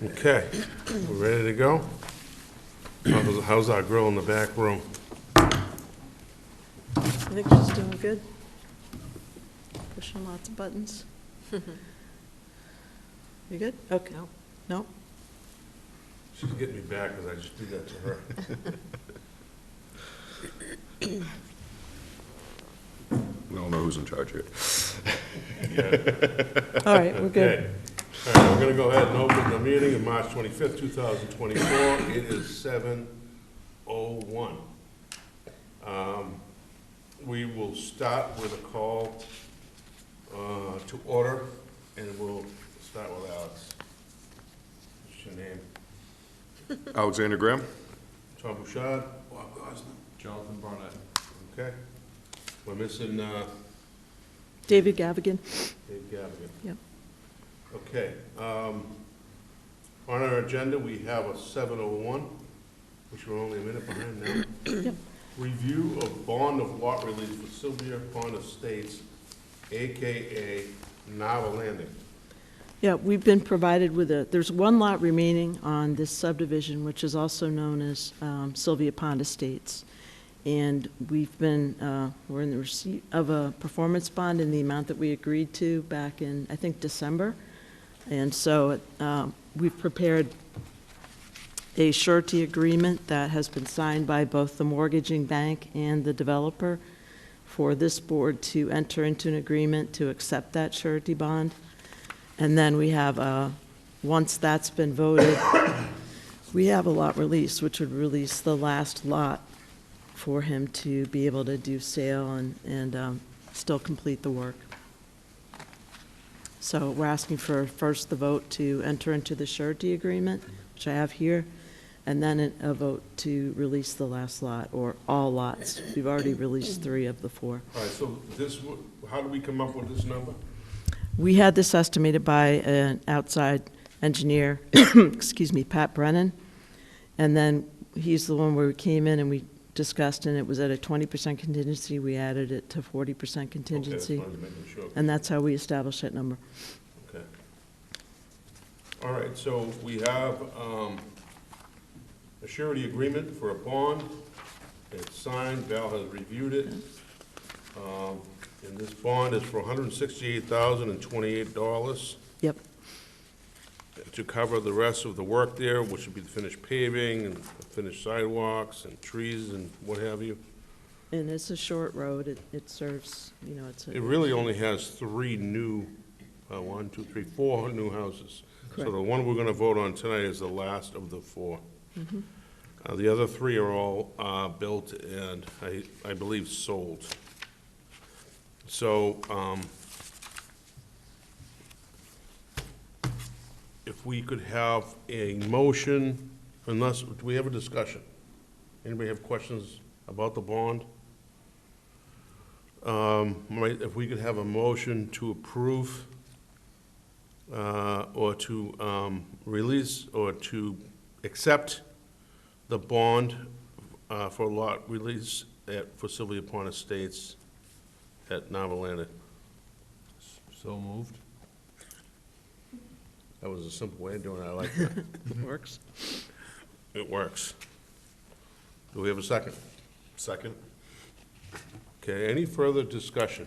Okay, we ready to go? How's our girl in the back room? I think she's doing good. Pushing lots of buttons. You good? Okay. No? She's getting me back because I just did that to her. We all know who's in charge here. All right, we're good. Okay. All right, we're going to go ahead and open the meeting of March 25th, 2024. It is 7:01. We will start with a call to order, and we'll start with Alex. What's your name? Alexander Graham? Tom Bouchard? Bob Gosnell. Jonathan Barnett. Okay. We're missing David Gavigan. Dave Gavigan. Yep. Okay. On our agenda, we have a 7:01, which we're only a minute behind now. Yep. Review of bond of lot release for Sylvia Pond Estates, AKA Nava Landing. Yeah, we've been provided with there's one lot remaining on this subdivision, which is also known as Sylvia Pond Estates. And we've been, we're in the receipt of a performance bond in the amount that we agreed to back in, I think, December. And so we've prepared a surety agreement that has been signed by both the mortgaging bank and the developer for this board to enter into an agreement to accept that surety bond. And then we have, once that's been voted, we have a lot release, which would release the last lot for him to be able to do sale and still complete the work. So we're asking for first the vote to enter into the surety agreement, which I have here, and then a vote to release the last lot, or all lots. We've already released 3 of the 4. All right, so this, how do we come up with this number? We had this estimated by an outside engineer, excuse me, Pat Brennan, and then he's the one where we came in and we discussed, and it was at a 20% contingency. We added it to 40% contingency, Okay, that's fine, making sure. and that's how we established that number. Okay. All right, so we have a surety agreement for a bond. It's signed, Val has reviewed it. And this bond is for $168,028 Yep. to cover the rest of the work there, which would be the finished paving and finished sidewalks and trees and what have you. And it's a short road. It serves, you know, it's It a, really only has 3 new, 1, 2, 3, 4 new houses. So Correct. the one we're gonna vote on tonight is the last of the 4. The other 3 are all built and I believe sold. So, if we could have a motion, unless, do we have a discussion? Anybody have questions about the bond? If we could have a motion to approve, or to release, or to accept the bond for lot release for Sylvia Pond Estates at Nava Landing. So moved. That was a simple way of doing it, I like that. works. It works. Do we have a second? Second. Okay, any further discussion?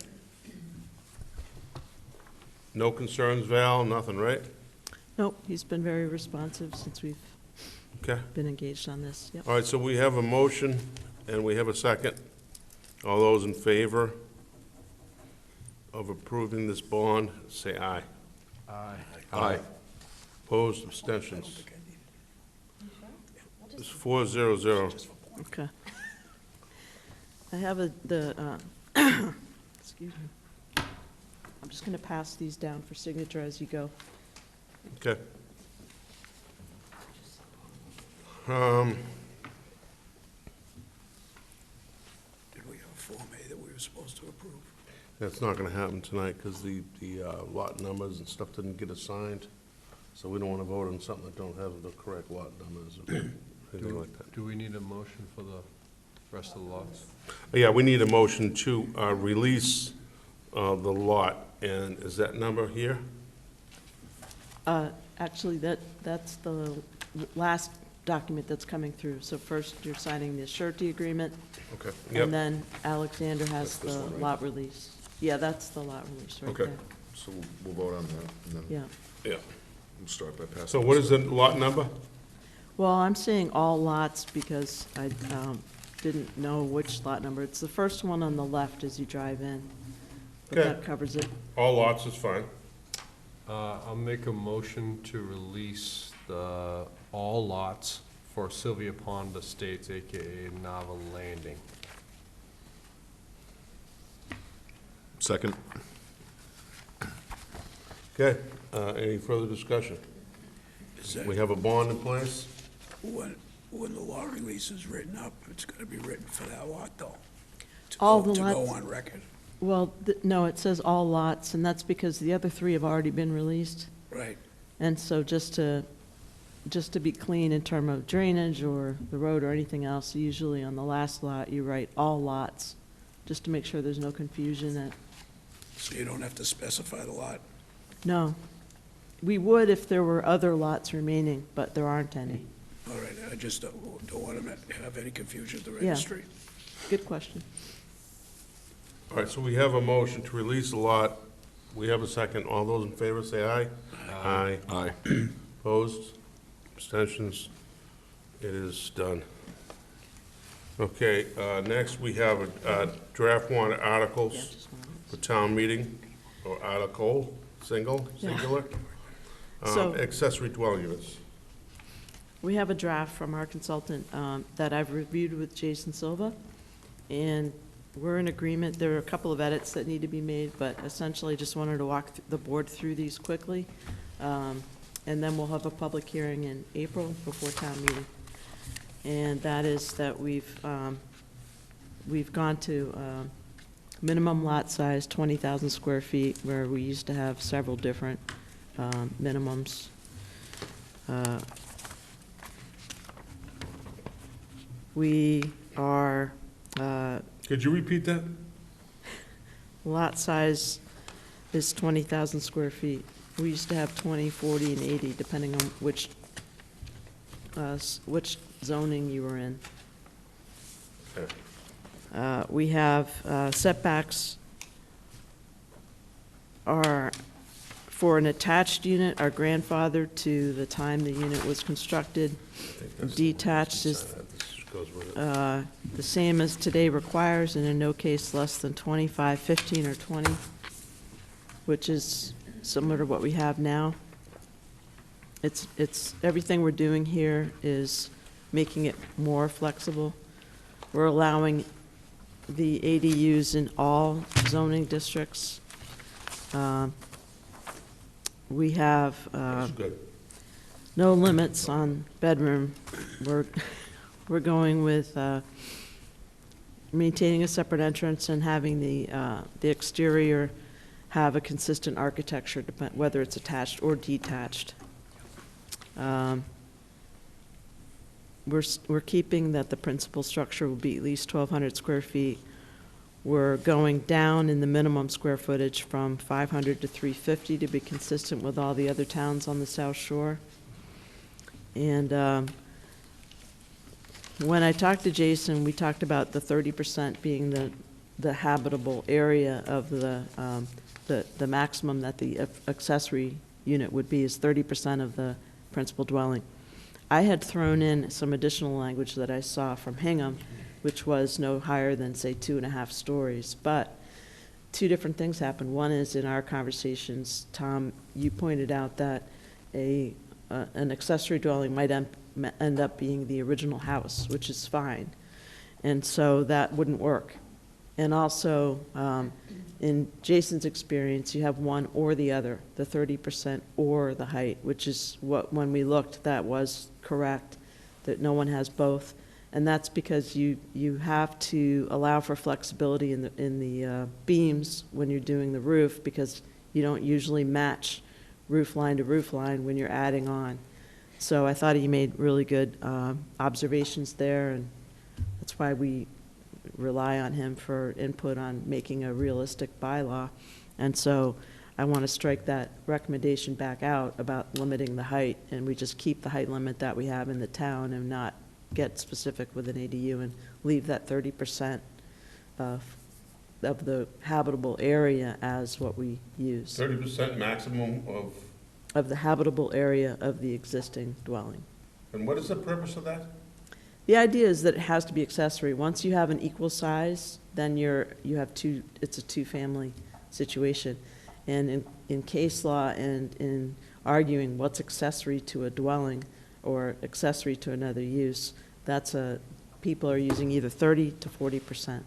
No concerns, Val, nothing, right? Nope, he's been very responsive since we've Okay. been engaged on this. Yep. All right, so we have a motion and we have a second. All those in favor of approving this bond, say aye. Aye. Aye. Opposed, abstentions. It's 4-0-0. Okay. I have excuse me. I'm just going to pass these down for signature as you go. Okay. Did we have a Form A that we were supposed to approve? That's not gonna happen tonight, because the lot numbers and stuff didn't get assigned, so we don't wanna vote on something that don't have the correct lot numbers or anything like that. Do we need a motion for the rest of the lots? Yeah, we need a motion to release the lot, and is that number here? Actually, that's the last document that's coming through. So first, you're signing the surety agreement, Okay. and then Alexander has That's this the one, right? lot release. Yeah, that's the lot release right Okay, there. so we'll vote on that, and then Yeah. Yeah. we'll start by passing. So what is the lot number? Well, I'm saying all lots because I didn't know which lot number. It's the first one on the left as you drive in. But Okay. that covers it. All lots is fine. I'll make a motion to release all lots for Sylvia Pond Estates, AKA Nava Landing. Second? Okay, any further discussion? Is that, We have a bond in place? when the law release is written up, it's gonna be written for that lot, though? To All go- the To go lots- on record, Well, no, it says all lots, and that's because the other three have already been released. right? And so just to be clean in terms of drainage or the road or anything else, usually on the last lot, you write all lots, just to make sure there's no confusion that, So you don't have to specify the lot. no. We would if there were other lots remaining, but there aren't any. All right, I just don't want to have any confusion at the Yeah. registry. Good question. All right, so we have a motion to release the lot. We have a second. All those in favor say aye. Aye. Aye. Opposed? Abstentions? It is done. Okay, next we have draft warrant Yeah, articles just one. for town meeting, or article, singular? So- Accessory dwelling units. We have a draft from our consultant that I've reviewed with Jason Silva, and we're in agreement. There are a couple of edits that need to be made, but essentially just wanted to walk the board through these quickly. And then we'll have a public hearing in April before town meeting. And that is that we've gone to minimum lot size, 20,000 square feet, where we used to have several different minimums. We are, Could you repeat that? lot size is 20,000 square feet. We used to have 20, 40, and 80, depending on which zoning you were in. Okay. We have setbacks are, for an attached unit, are grandfathered to the time the unit was constructed. I think that's the one. Detached is This goes with it. the same as today requires, and in no case less than 25, 15, or 20, which is similar to what we have now. Everything we're doing here is making it more flexible. We're allowing the ADUs in all zoning districts. We have That's good. no limits on bedroom. We're going with maintaining a separate entrance and having the exterior have a consistent architecture, whether it's attached or detached. We're keeping that the principal structure will be at least 1,200 square feet. We're going down in the minimum square footage from 500 to 350 to be consistent with all the other towns on the South Shore. And when I talked to Jason, we talked about the 30% being the habitable area of the maximum that the accessory unit would be is 30% of the principal dwelling. I had thrown in some additional language that I saw from Hingham, which was no higher than, say, 2.5 stories. But two different things happened. One is in our conversations, Tom, you pointed out that an accessory dwelling might end up being the original house, which is fine. And so that wouldn't work. And also, in Jason's experience, you have one or the other, the 30% or the height, which is what, when we looked, that was correct, that no one has both. And that's because you have to allow for flexibility in the beams when you're doing the roof, because you don't usually match roof line to roof line when you're adding on. So I thought he made really good observations there, and that's why we rely on him for input on making a realistic bylaw. And so I want to strike that recommendation back out about limiting the height, and we just keep the height limit that we have in the town and not get specific with an ADU and leave that 30% of the habitable area as what we use, 30% maximum of the habitable area of the existing dwelling. and what is the purpose of that? The idea is that it has to be accessory. Once you have an equal size, then you have it's a two-family situation. And in case law and in arguing what's accessory to a dwelling or accessory to another use, people are using either 30 to 40%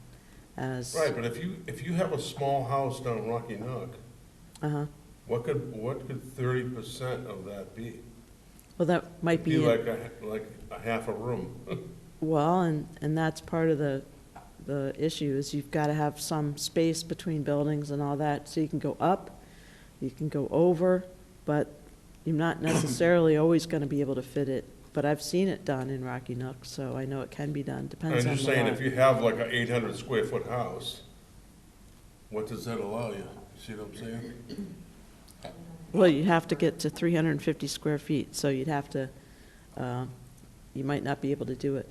as. Right, but if you have a small house down Rocky Nook, Uh-huh. what could 30% of that be? Well, that might Be be, like a half a room. well, and that's part of the issue, is you've got to have some space between buildings and all that, so you can go up, you can go over, but you're not necessarily always going to be able to fit it. But I've seen it done in Rocky Nook, so I know it can be done, depends on I'm the just saying, lot. if you have like an 800 square foot house, what does that allow you? See what I'm saying? Well, you have to get to 350 square feet, so you'd have to, you might not be able to do it.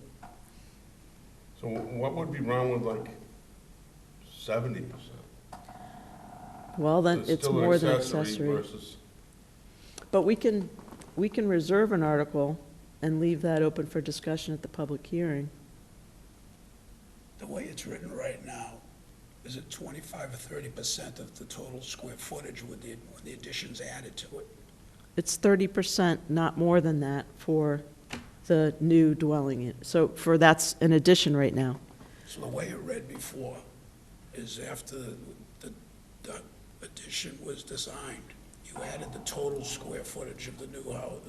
So what would be wrong with like 70%? Well, then it's still an more than accessory. versus- But we can reserve an article and leave that open for discussion at the public hearing. The way it's written right now, is it 25 or 30% of the total square footage when the addition's added to it? It's 30%, not more than that, for the new dwelling. So that's an addition right now. So the way it read before is after the addition was designed, you added the total square footage of the new house,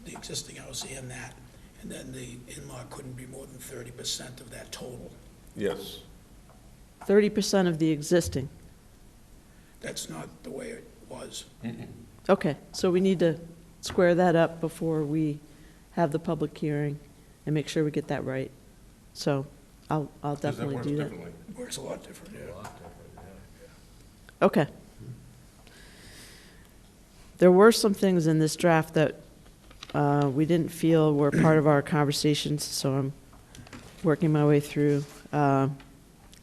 the existing house and that, and then the in-law couldn't be more than 30% of that total. Yes. 30% of the existing. That's not the way it was. Okay, so we need to square that up before we have the public hearing and make sure we get that right. So I'll Because definitely works do that. differently. It works a lot different, yeah. Okay. There were some things in this draft that we didn't feel were part of our conversations, so I'm working my way through.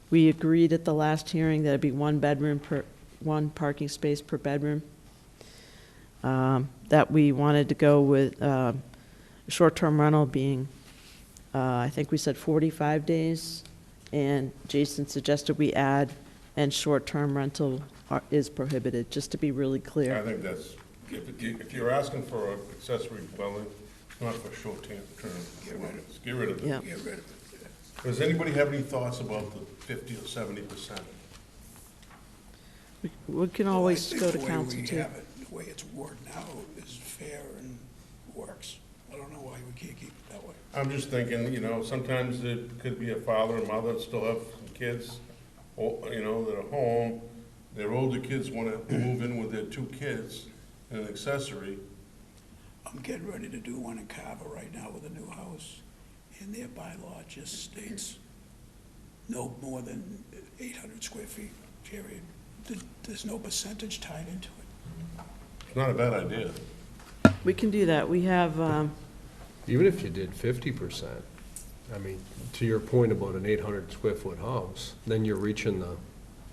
We agreed at the last hearing that it'd be one parking space per bedroom. That we wanted to go with short-term rental being, I think we said 45 days, and Jason suggested we add, and short-term rental is prohibited, just to be really I clear. think that's, if you're asking for an accessory dwelling, it's not for short-term. Get rid of it. Yeah. Get rid of it. Does anybody have any thoughts about the 50 or 70%? We can Well, I always think go to the way council, we too. have it, the way it's worded now is fair and works. I don't know why we can't keep it that way. I'm just thinking, sometimes it could be a father and mother that still have kids, that are home. Their older kids want to move in with their two kids in an accessory. I'm getting ready to do one in Carver right now with a new house, and their bylaw just states no more than 800 square feet, period. There's no percentage tied into it. It's not a bad idea. We can do that. We have, Even if you did 50%, I mean, to your point about an 800 square foot house, then you're reaching that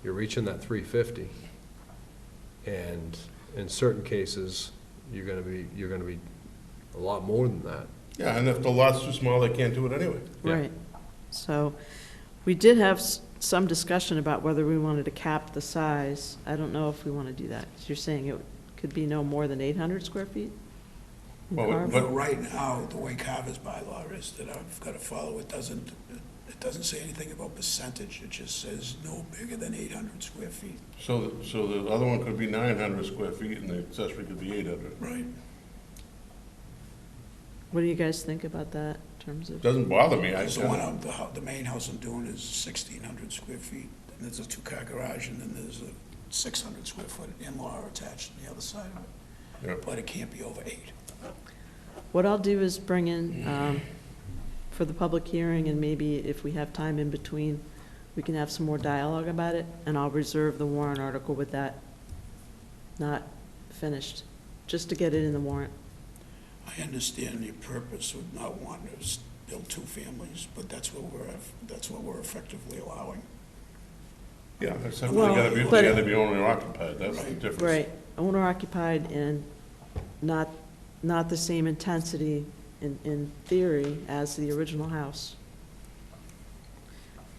350. And in certain cases, you're gonna be a lot more than that. Yeah, and if the lot's too small, they can't do it anyway. Yeah. right. So we did have some discussion about whether we wanted to cap the size. I don't know if we want to do that. You're saying it could be no more than 800 square feet? in Well, Carver? But right now, the way Carver's bylaw is that I've got to follow, it doesn't say anything about percentage. It just says no bigger than 800 square feet. So the other one could be 900 square feet and the accessory could be 800. Right. What do you guys think about that in terms of? Doesn't bother me. Because the main house I'm doing is 1,600 square feet. And there's a two-car garage, and then there's a 600 square foot in-law attached on the other side of it. Yeah. But it can't be over 8. What I'll do is bring in, for the public hearing, and maybe if we have time in between, we can have some more dialogue about it, and I'll reserve the warrant article with that not finished, just to get it in the warrant. I understand your purpose would not want to build two families, but that's what we're effectively allowing. Yeah, except Well, they gotta be, but- they gotta be owner occupied, that's the difference. Right, owner occupied and not the same intensity in theory as the original house.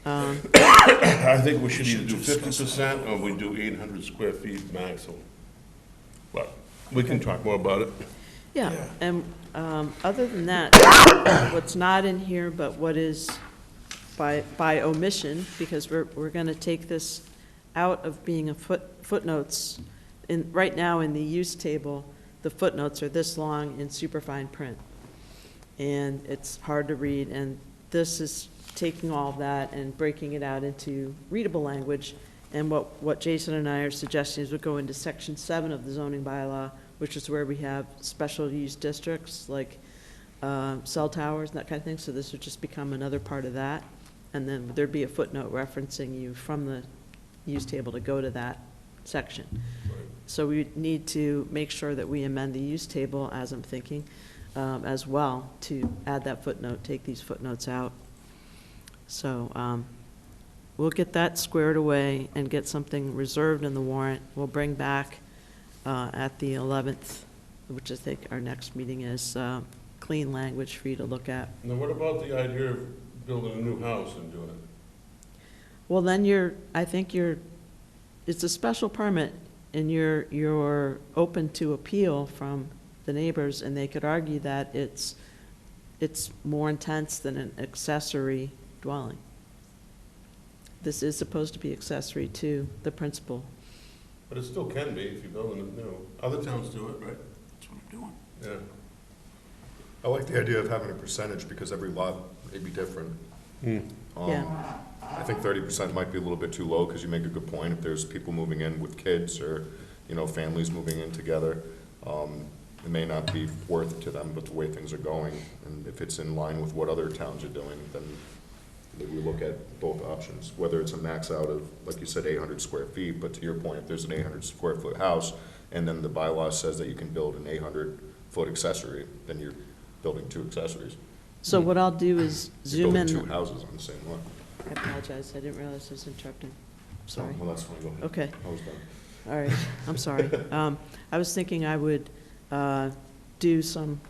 I think we should either do We should discuss 50% or we do 800 square feet maximum. But we can talk more about it. Yeah, Yeah. and other than that, what's not in here, but what is by omission, because we're gonna take this out of being a footnotes. Right now in the use table, the footnotes are this long in superfine print. And it's hard to read, and this is taking all of that and breaking it out into readable language. And what Jason and I are suggesting is we go into section 7 of the zoning bylaw, which is where we have special use districts, like cell towers and that kind of thing. So this would just become another part of that. And then there'd be a footnote referencing you from the use table to go to that section. So we need to make sure that we amend the use table, as I'm thinking, as well, to add that footnote, take these footnotes out. So we'll get that squared away and get something reserved in the warrant. We'll bring back at the 11th, which I think our next meeting is, clean language for you to look at. Now, what about the idea of building a new house and doing it? Well, then it's a special permit, and you're open to appeal from the neighbors, and they could argue that it's more intense than an accessory dwelling. This is supposed to be accessory to the principal. But it still can be if you're building it new. Other towns do it, right? That's what I'm doing. Yeah. I like the idea of having a percentage because every lot may be different. Yeah. I think 30% might be a little bit too low, because you make a good point. If there's people moving in with kids or, families moving in together, it may not be worth it to them, but the way things are going, and if it's in line with what other towns are doing, then maybe we look at both options, whether it's a max out of, like you said, 800 square feet, but to your point, if there's an 800 square foot house, and then the bylaw says that you can build an 800-foot accessory, then you're building two accessories. So what I'll do is You're zoom in. building two houses on the same lot. I apologize, I didn't realize I was interrupting. Sorry. Well, that's fine, go ahead. Okay. I was done. All right, I'm sorry. I was thinking I would do some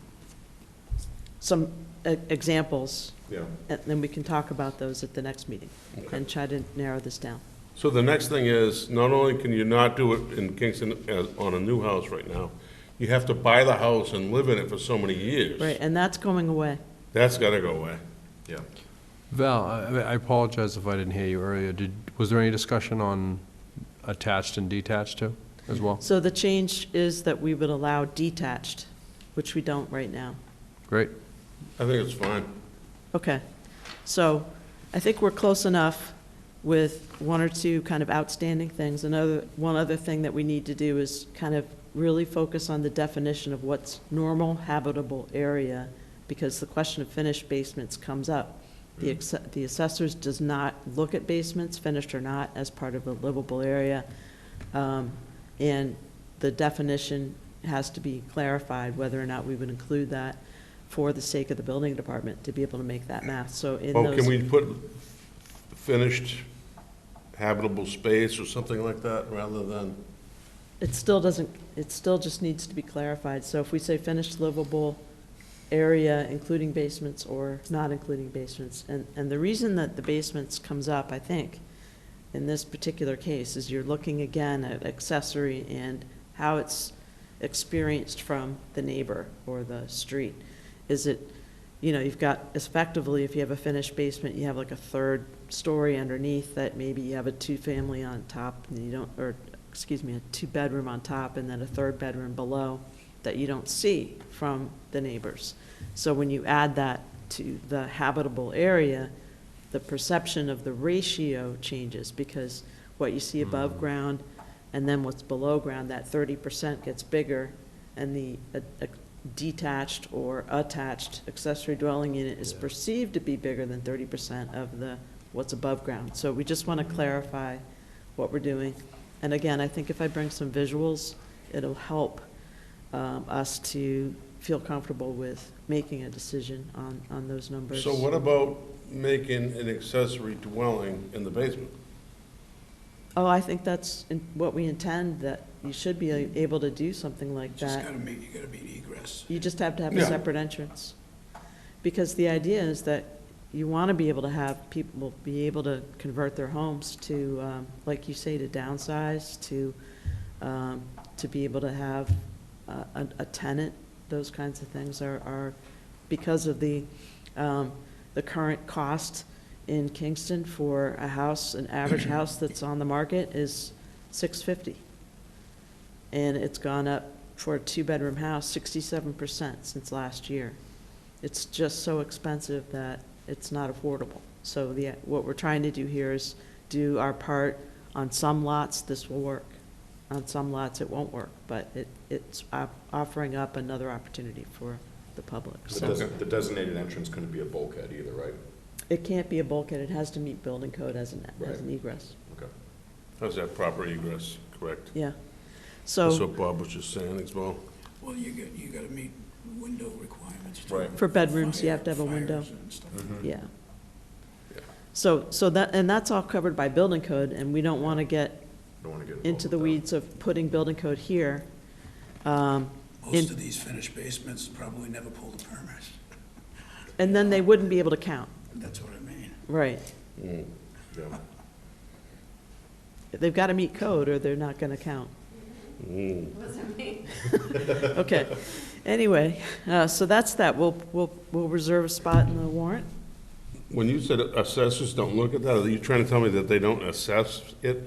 examples, Yeah. and then we can talk about those at the next meeting Okay. and try to narrow this down. So the next thing is, not only can you not do it in Kingston on a new house right now, you have to buy the house and live in it for so many years. Right, and that's going away. That's gotta go away. Yeah. Val, I apologize if I didn't hear you earlier. Was there any discussion on attached and detached too, as well? So the change is that we would allow detached, which we don't right now. Great. I think it's fine. Okay, so I think we're close enough with one or two kind of outstanding things. One other thing that we need to do is kind of really focus on the definition of what's normal habitable area, because the question of finished basements comes up. The assessors does not look at basements, finished or not, as part of a livable area. And the definition has to be clarified, whether or not we would include that for the sake of the building department to be able to make that math. So in Well, those. can we put finished habitable space or something like that, rather than, It still just needs to be clarified. So if we say finished livable area, including basements or not including basements, and the reason that the basements comes up, I think, in this particular case, is you're looking again at accessory and how it's experienced from the neighbor or the street. Is it, you've got, effectively, if you have a finished basement, you have like a third story underneath that maybe you have a two-family on top, and a two-bedroom on top, and then a third bedroom below that you don't see from the neighbors. So when you add that to the habitable area, the perception of the ratio changes, because what you see above ground and then what's below ground, that 30% gets bigger, and the detached or attached accessory dwelling unit is perceived to be bigger than 30% of what's above ground. So we just want to clarify what we're doing. And again, I think if I bring some visuals, it'll help us to feel comfortable with making a decision on those numbers. So what about making an accessory dwelling in the basement? Oh, I think that's what we intend, that you should be able to do something like Just that. you gotta meet egress. You just have to have a Yeah. separate entrance. Because the idea is that you want to be able to have people be able to convert their homes to, like you say, to downsize, to be able to have a tenant. Those kinds of things are because of the current cost in Kingston for a house, an average house that's on the market is $650. And it's gone up for a 2-bedroom house 67% since last year. It's just so expensive that it's not affordable. So what we're trying to do here is do our part. On some lots, this will work. On some lots, it won't work, but it's offering up another opportunity for the public. So The designated entrance couldn't be a bulkhead either, right? it can't be a bulkhead, it has to meet building code as an Right. egress. Okay. How's that proper egress, correct? Yeah. That's So what Bob was just saying as well. Well, you gotta meet window requirements too. Right. For bedrooms, you have to have a Fires window. and stuff. yeah. Yeah. So that's all covered by building code, and we don't want to get Don't want to get involved into the with that. weeds of putting building code here. Most of these finished basements probably never pull the permits. And then they wouldn't be able to count, That's what I mean. right? Mm. Yeah. They've got to meet code or they're not going to count. Mm. Okay, anyway, so that's that. We'll reserve a spot in the warrant. When you said assessors don't look at that, are you trying to tell me that they don't assess it?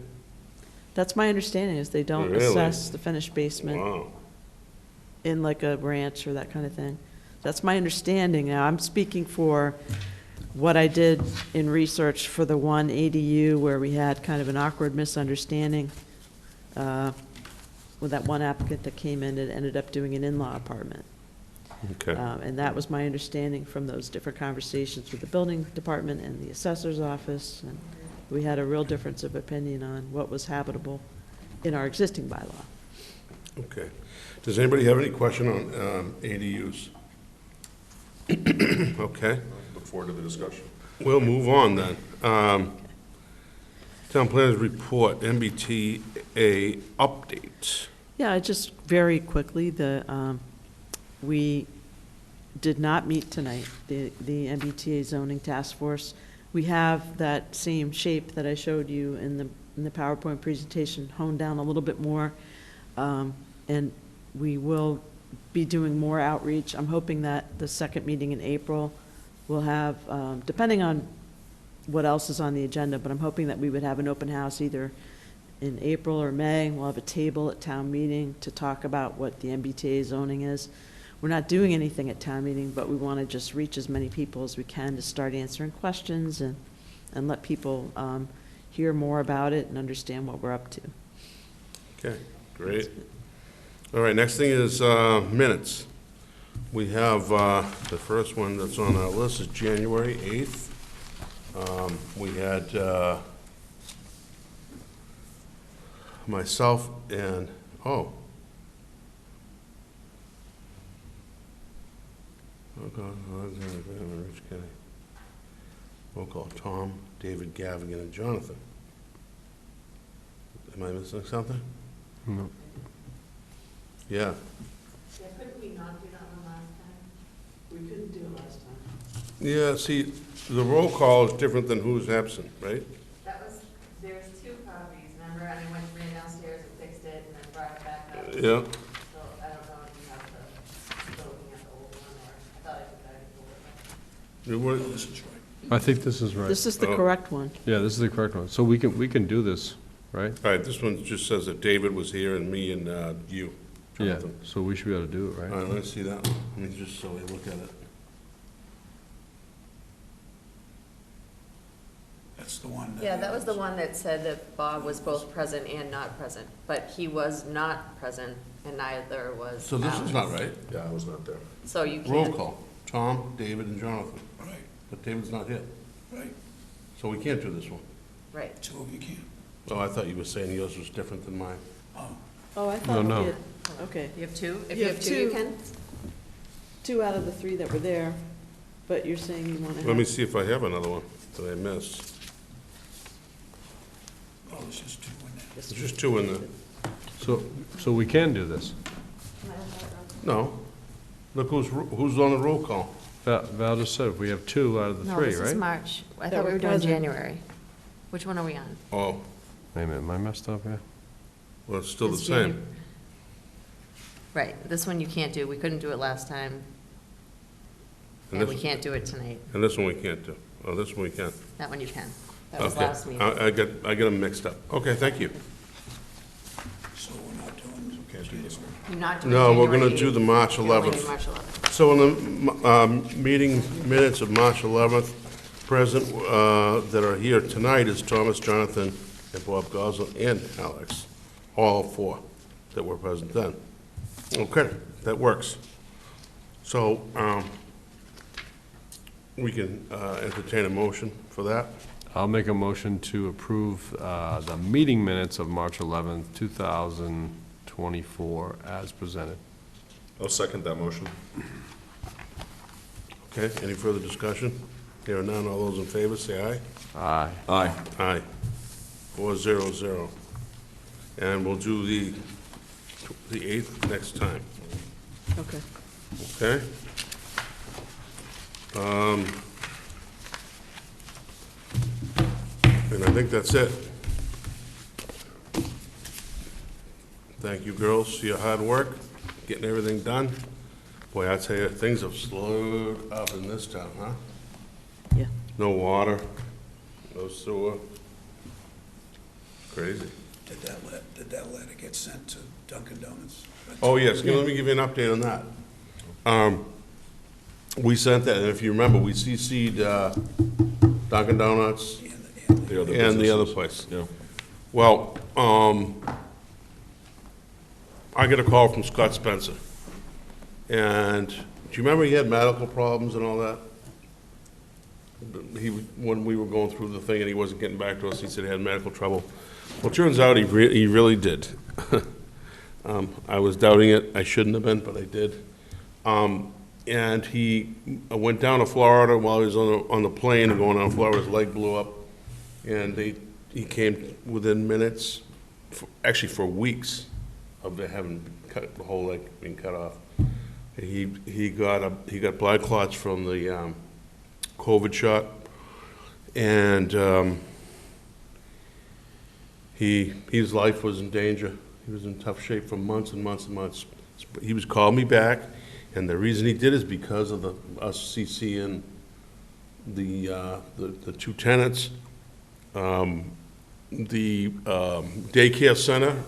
That's my understanding, is they don't Really? assess the finished basement Wow. in like a ranch or that kind of thing. That's my understanding. Now, I'm speaking for what I did in research for the one ADU where we had kind of an awkward misunderstanding with that one applicant that came in and ended up doing an in-law apartment. Okay. And that was my understanding from those different conversations with the building department and the assessor's office. And we had a real difference of opinion on what was habitable in our existing bylaw. Okay. Does anybody have any question on ADUs? Okay, Look forward to the discussion. we'll move on then. Town planners report, MBTA update. Yeah, just very quickly, we did not meet tonight, the MBTA zoning task force. We have that same shape that I showed you in the PowerPoint presentation honed down a little bit more. And we will be doing more outreach. I'm hoping that the second meeting in April will have, depending on what else is on the agenda, but I'm hoping that we would have an open house either in April or May. We'll have a table at town meeting to talk about what the MBTA zoning is. We're not doing anything at town meeting, but we want to just reach as many people as we can to start answering questions and let people hear more about it and understand what we're up to. Okay, great. All right, next thing is minutes. We have, the first one that's on our list is January 8th. We had myself and, oh. Rich Kenny. Roll call, Tom, David, Gavigan, and Jonathan. Am I missing something? No. Yeah. Yeah, couldn't we not do that one last time? We couldn't do it last time. Yeah, see, the roll call is different than who's absent, right? That was, there's two copies, remember, and I ran downstairs and fixed it and then brought it back up. Yeah. So I don't know if you have the, still looking at the old one, or, I thought I put that in the old one. It was- This is right. I think this is right. This is the Oh. correct one. Yeah, this is the correct one. So we can do this, right? All right, this one just says that David was here and me and you, Yeah, Jonathan. so we should be able to do it, All right? right, let me see that one. Let me just so we look at it. That's the one. Yeah, that was the one that said that Bob was both present and not present, but he was not present and neither was So this is Alex. not right. Yeah, I was not there. So you Roll can't. call, Tom, David, and Jonathan. Right, But David's not here, right. so we can't do this one. Right. Two of you can. Oh, I thought you were saying yours was different than mine. Oh, Oh, I thought No, we no. did. Okay. You have two? If You you have have two, you two. can? 2 out of the 3 that were there, but you're saying you want to have... Let me see if I have another one that I missed. Oh, there's just 2 in there. There's just 2 in there. So we can do this. No. Look who's on the roll call. Val just said we have 2 out of the No, 3, this is right? March. I That thought we were were doing present. January. Which one are we on? Oh, Wait a minute, am I messed up here? well, it's still the It's same. Janu- Right, this one you can't do. We couldn't do it last time, And and we this- can't do it tonight. And this one we can't do. Oh, this one we can. That one you can. That was Okay. last meeting. I get them mixed up. Okay, thank you. So we're not doing January. You're not doing No, we're January gonna do the 8th. March You're only 11th. doing March 11th. So in the meeting minutes of March 11th, present that are here tonight is Thomas, Jonathan, and Bob Goslin, and Alex, all 4 that were present then. Okay, that works. So we can entertain a motion for that. I'll make a motion to approve the meeting minutes of March 11th, 2024 as presented. I'll second that motion. Okay, any further discussion? Here are none, all those in favor, say aye. Aye. Aye. Aye. 400. And we'll do the 8th next time, Okay. okay? And I think that's it. Thank you, girls, for your hard work, getting everything done. Boy, I tell you, things have slowed up in this town, huh? Yeah. No water, no sewer. Crazy. Did that letter get sent to Dunkin' Donuts? Oh, yes, let me give you an update on that. We sent that, and if you remember, we CC'd Dunkin' Donuts And The other and the other businesses. place. Yeah. Well, I get a call from Scott Spencer. And do you remember he had medical problems and all that? When we were going through the thing and he wasn't getting back to us, he said he had medical trouble. Well, it turns out he really did. I was doubting it. I shouldn't have been, but I did. And he went down to Florida while he was on the plane and going down to Florida. His leg blew up. And he came within minutes, actually for weeks, of having the whole leg being cut off. He got blood clots from the COVID shot, and his life was in danger. He was in tough shape for months and months and months. He was called me back, and the reason he did is because of us CCing the 2 tenants. The daycare center,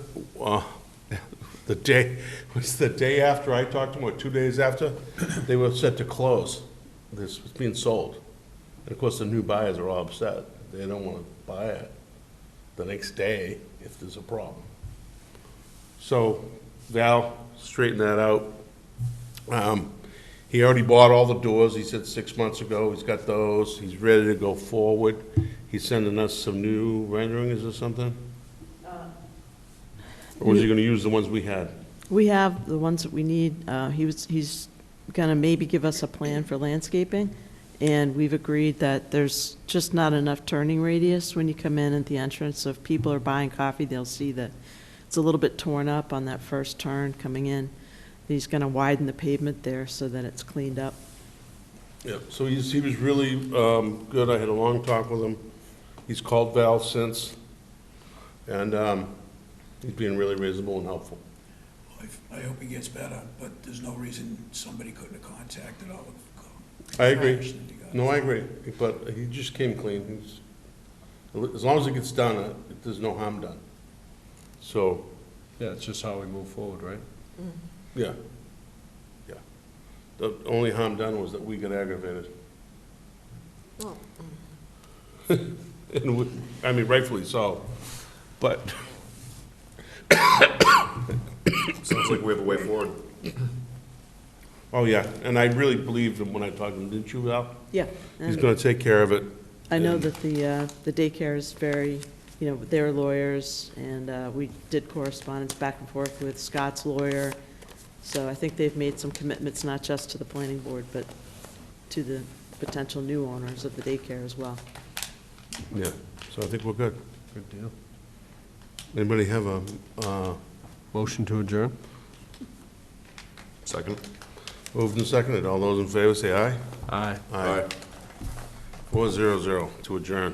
the day after I talked to them, or 2 days after, they were set to close. This was being sold. And of course, the new buyers are all upset. They don't want to buy it the next day if there's a problem. So Val straightened that out. He already bought all the doors, he said 6 months ago. He's got those. He's ready to go forward. He's sending us some new renderings or something? Or was he gonna use the ones we had? We have the ones that we need. He's gonna maybe give us a plan for landscaping, and we've agreed that there's just not enough turning radius when you come in at the entrance. So if people are buying coffee, they'll see that it's a little bit torn up on that first turn coming in. He's gonna widen the pavement there so that it's cleaned up. Yeah, so he was really good. I had a long talk with him. He's called Val since, and he's being really reasonable and helpful. I hope he gets better, but there's no reason somebody couldn't have contacted all of. I agree. No, I agree, but he just came clean. As long as it gets done, there's no harm done. So, Yeah, it's just how we move forward, right? yeah, yeah. The only harm done was that we got aggravated. Well, And I mean, rightfully so, but Sounds like we have a way forward. oh, yeah, and I really believed him when I talked to him, didn't you, Val? Yeah. He's and gonna take care of it. I know and- that the daycare is very you know, their lawyers, and we did correspondence back and forth with Scott's lawyer. So I think they've made some commitments, not just to the planning board, but to the potential new owners of the daycare as well. Yeah, so I think we're good. Good deal. Anybody have Motion to adjourn? Second? moved and seconded? All those in favor say aye. Aye. Aye. 400 to adjourn.